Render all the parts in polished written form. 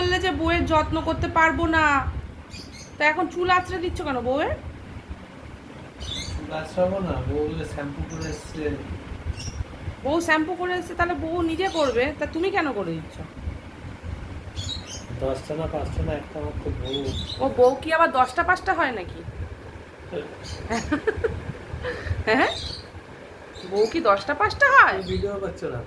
বললে যে বউয়ের যত্ন করতে পারবো না, তা এখন চুল আঁচড়ে দিচ্ছ কেন বউয়ের? চুল আঁচড়াবো না, বউ বলে শ্যাম্পু করে এসছে। বউ শ্যাম্পু করে এসছে, তাহলে বউ নিজে করবে, তা তুমি কেন করে দিচ্ছ? 10টা না 5টা না একটা মাত্র বউ। ও বউ কি আবার 10টা 5টা হয় নাকি? হ্যাঁ, বউ কি 10টা 5টা হয়? ভিডিও করছো না?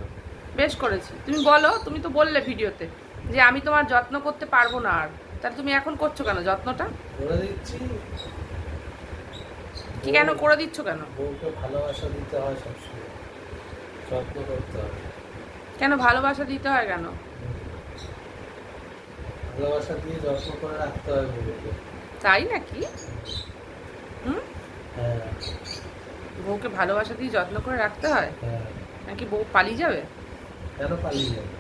বেশ করেছি, তুমি বলো, তুমি তো বললে ভিডিওতে যে আমি তোমার যত্ন করতে পারবো না আর, তাহলে তুমি এখন করছো কেন যত্নটা? করে দিচ্ছি। কি কেন করে দিচ্ছ কেন? বউকে ভালোবাসা দিতে হয় সবসময়, যত্ন করতে হয়। কেন ভালোবাসা দিতে হয় কেন? ভালোবাসা দিয়ে যত্ন করে রাখতে হয় বউকে। তাই নাকি? হুম, হ্যাঁ বউকে ভালোবাসা দিয়ে যত্ন করে রাখতে হয়, হ্যাঁ। নাকি বউ পালিয়ে যাবে? কেন পালিয়ে যাবে?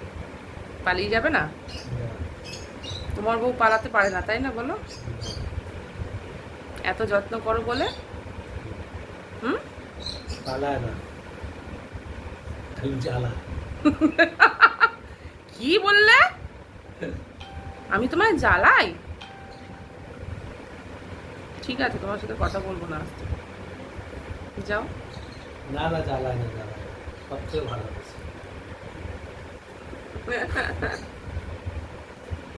পালিয়ে যাবে না? তোমার বউ পালাতে পারে না, তাই না? বলো, এত যত্ন করো বলে। হুম, পালায় না, খালি জ্বালা। কি বললে? আমি তোমায় জ্বালাই? ঠিক আছে, তোমার সাথে কথা বলবো না আজকে, যাও। না না, জ্বালায় না, জ্বালায় না, সবচেয়ে ভালো।